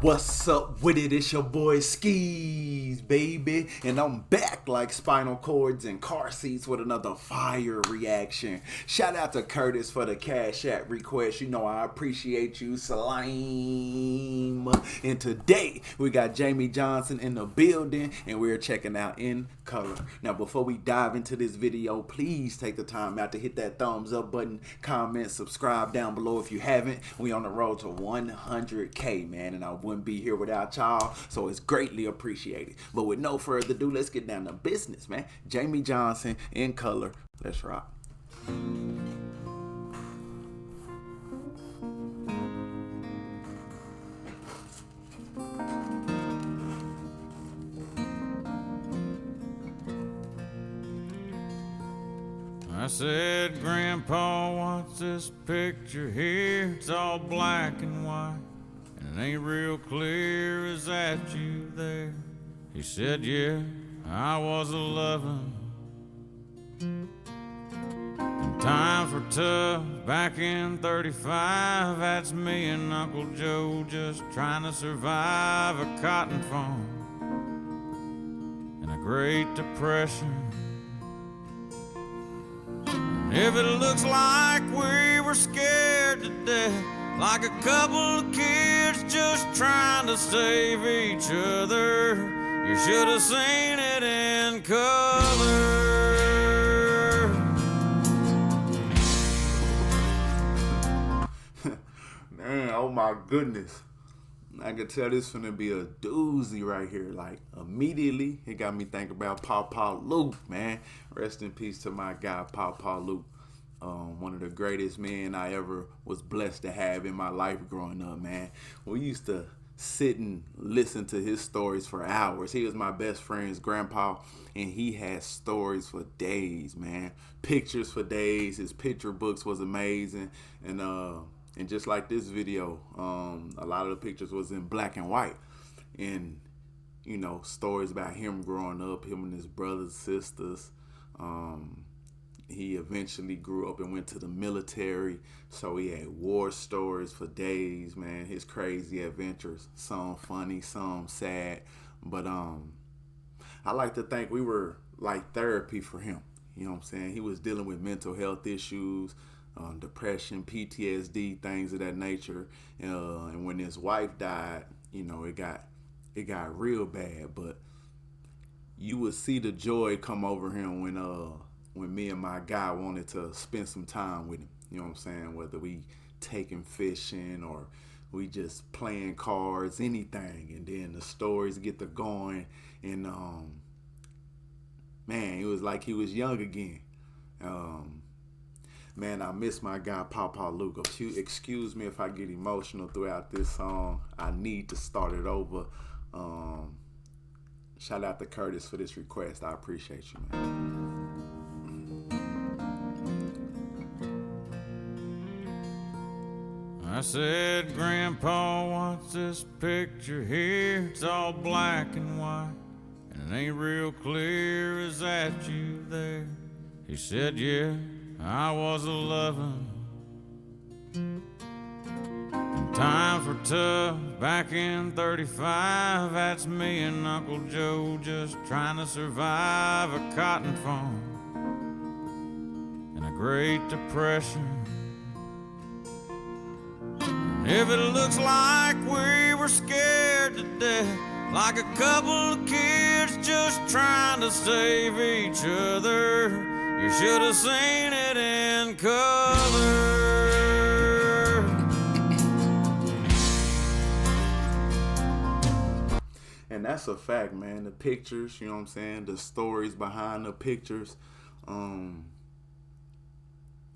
What's up with it? It's your boy Sceez, baby. And I'm back like spinal cords and car seats with another fire reaction. Shout out to Curtis for the CashApp request. You know I appreciate you, Slime. And today we got Jamey Johnson in the building and we're checking out In Color. Now before we dive into this video, please take the time out to hit that thumbs up button, comment, subscribe down below if you haven't. We on the road to 100K, man, and I wouldn't be here without y'all, so it's greatly appreciated. But with no further ado, let's get down to business, man. Jamey Johnson, In Color. Let's rock. I said, Grandpa, what's this picture here? It's all black and white, and it ain't real clear. Is that you there? He said, yeah, I was 11. And times were tough back in 35. That's me and Uncle Joe just trying to survive a cotton farm and a Great Depression. If it looks like we were scared to death, like a couple of kids just trying to save each other, you should have seen it in color. Man, oh my goodness. I could tell this finna be a doozy right here. Like, immediately, it got me thinking about Papa Luke, man. Rest in peace to my guy, Papa Luke. One of the greatest men I ever was blessed to have in my life growing up, man. We used to sit and listen to his stories for hours. He was my best friend's grandpa, and he had stories for days, man. Pictures for days. His picture books was amazing. And just like this video, a lot of the pictures was in black and white. And, you know, stories about him growing up, him and his brothers, sisters. He eventually grew up and went to the military. So he had war stories for days, man. His crazy adventures. Some funny, some sad. But I like to think we were like therapy for him. You know what I'm saying? He was dealing with mental health issues. Depression, PTSD, things of that nature, and when his wife died, you know, it got real bad. But you would see the joy come over him when me and my guy wanted to spend some time with him. You know what I'm saying? Whether we taking fishing or we just playing cards, anything, and then the stories get to going, and man, it was like he was young again. Man, I miss my guy, Papa Luke. Excuse me if I get emotional throughout this song. I need to start it over. Shout out to Curtis for this request. I appreciate you, man. I said, Grandpa, what's this picture here? It's all black and white, and it ain't real clear. Is that you there? He said, yeah, I was 11. And times were tough back in 35. That's me and Uncle Joe just trying to survive a cotton farm and a Great Depression. And if it looks like we were scared to death, like a couple of kids just trying to save each other, you should have seen it in color. And that's a fact, man. The pictures, you know what I'm saying? The stories behind the pictures.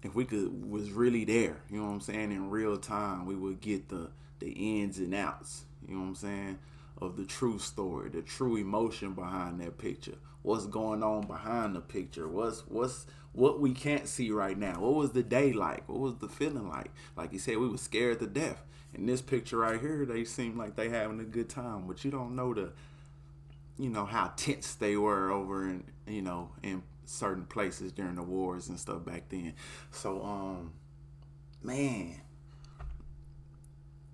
If we was really there, you know what I'm saying, in real time, we would get the ins and outs, you know what I'm saying, of the true story, the true emotion behind that picture. What's going on behind the picture? What we can't see right now? What was the day like? What was the feeling like? Like you said, we were scared to death. In this picture right here, they seem like they having a good time, but you don't know how tense they were over in certain places during the wars and stuff back then. So man,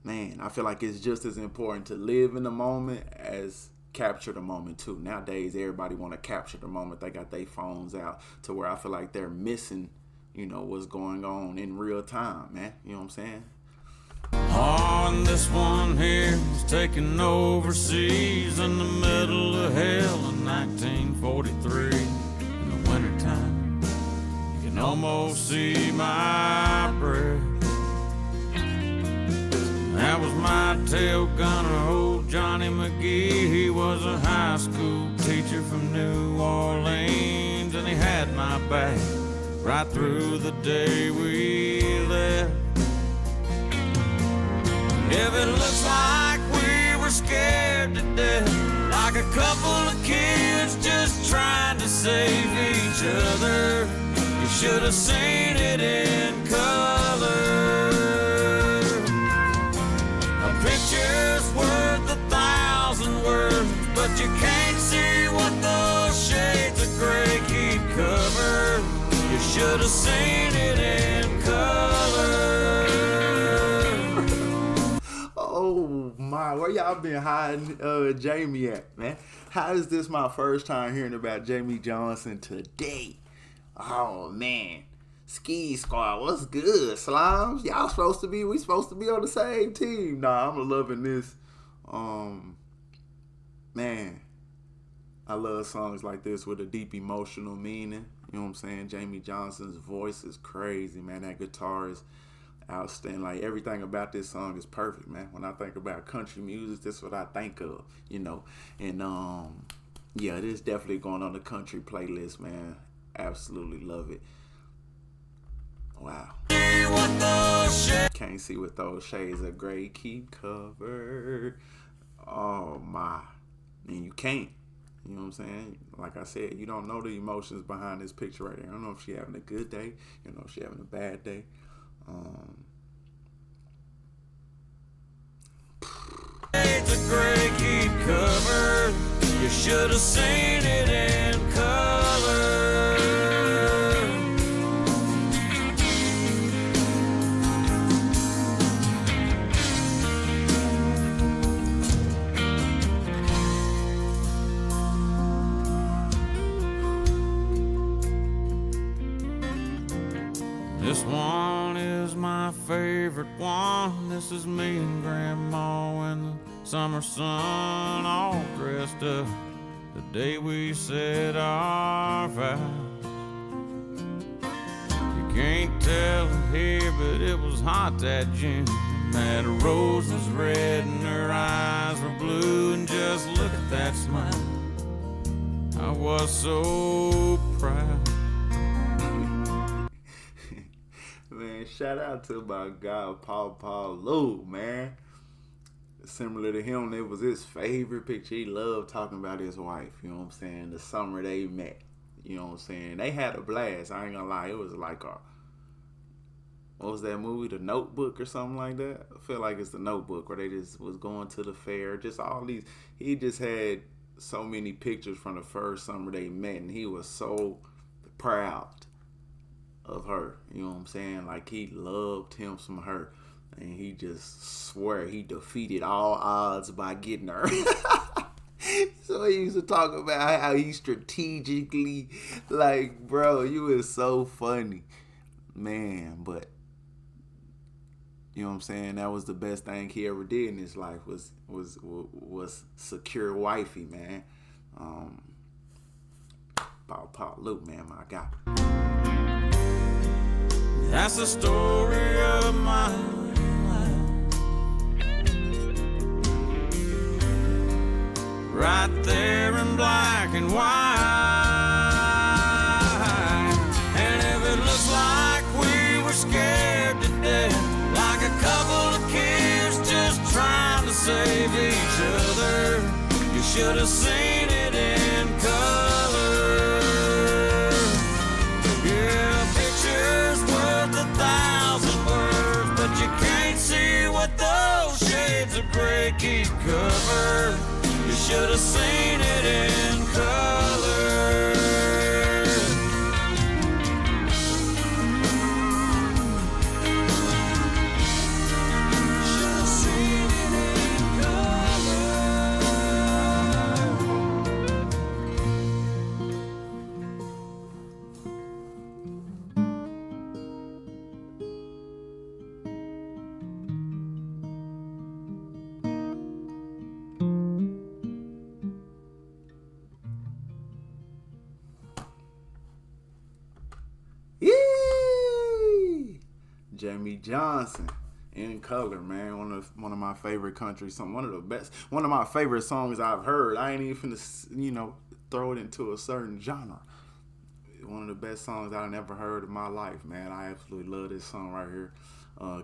man, I feel like it's just as important to live in the moment as capture the moment too. Nowadays, everybody want to capture the moment. They got their phones out to where I feel like they're missing, what's going on in real time, man. You know what I'm saying? Oh, and this one here was taken overseas in the middle of hell in 1943. In the wintertime, you can almost see my breath. That was my tail gunner, old Johnny McGee. He was a high school teacher from New Orleans, and he had my back right through the day we left. If it looks like we were scared to death, like a couple of kids just trying to save each other, you should have seen it in color. A picture's worth 1,000 words, but you can't see what those shades of gray keep covered. You should have seen it in color. Oh my, where y'all been hiding Jamey at, man? How is this my first time hearing about Jamey Johnson today? Oh man. Ski Squad, what's good, Slimes? We supposed to be on the same team. Nah, I'm loving this. Man, I love songs like this with a deep emotional meaning. You know what I'm saying? Jamey Johnson's voice is crazy, man. That guitar is outstanding. Like, everything about this song is perfect, man. When I think about country music, this is what I think of, And yeah, it is definitely going on the country playlist, man. Absolutely love it. Wow. Can't see what those shades of gray keep covered. Oh my. And you can't. You know what I'm saying? Like I said, you don't know the emotions behind this picture right here. I don't know if she having a good day. If she having a bad day. Shades of gray keep covered. You should have seen it in color. This one is my favorite one. This is me and Grandma in the summer sun, all dressed up the day we said our vows. You can't tell it here, but it was hot that June. That rose was red and her eyes were blue, and just look at that smile. I was so proud. Man, shout out to my guy Paul Lou, man. Similar to him, it was his favorite picture. He loved talking about his wife, you know what I'm saying? The summer they met, you know what I'm saying? They had a blast, I ain't gonna lie. It was like what was that movie, The Notebook or something like that? I feel like it's The Notebook, where they just was going to the fair. Just all these, he just had so many pictures from the first summer they met, and he was so proud of her, you know what I'm saying? Like, he loved him some her, and he just swear he defeated all odds by getting her. So he used to talk about how he strategically, like, bro, you is so funny, man. But you know what I'm saying? That was the best thing he ever did in his life, was secure wifey, man. Paul Luke, man, my guy. That's the story of my life, right there in black and white. And if it looks like we were scared to death, like a couple of kids just trying to save each other, you should have seen it in color. Yeah, pictures worth 1,000 words, but you can't see what those shades of gray keep covered. You should have seen it in color. Should have seen Jamey Johnson. In Color, man, one of my favorite country songs, one of my favorite songs I've heard. I ain't even finna, throw it into a certain genre. One of the best songs I've ever heard in my life, man. I absolutely love this song right here.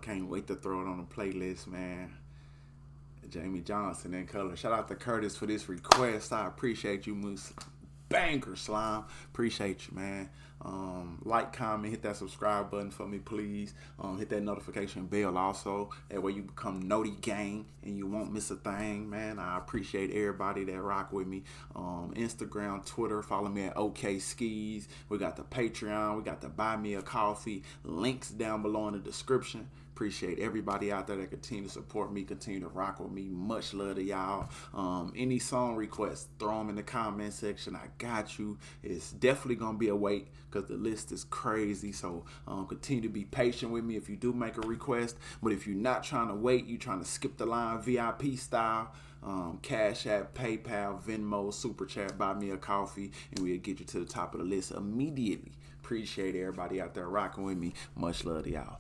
Can't wait to throw it on the playlist, man. Jamey Johnson, In Color. Shout out to Curtis for this request. I appreciate you, Moose. Banger, Slime. Appreciate you, man. Like, comment, hit that subscribe button for me, please. Hit that notification bell also. That way you become Noti Gang and you won't miss a thing, man. I appreciate everybody that rock with me. Instagram, Twitter, follow me at OkSceez. We got the Patreon. We got the Buy Me a Coffee. Links down below in the description. Appreciate everybody out there that continue to support me, continue to rock with me. Much love to y'all. Any song requests, throw them in the comment section. I got you. It's definitely going to be a wait because the list is crazy. So continue to be patient with me if you do make a request. But if you're not trying to wait, you're trying to skip the line VIP style, Cash App, PayPal, Venmo, Super Chat, Buy Me a Coffee, and we'll get you to the top of the list immediately. Appreciate everybody out there rocking with me. Much love to y'all.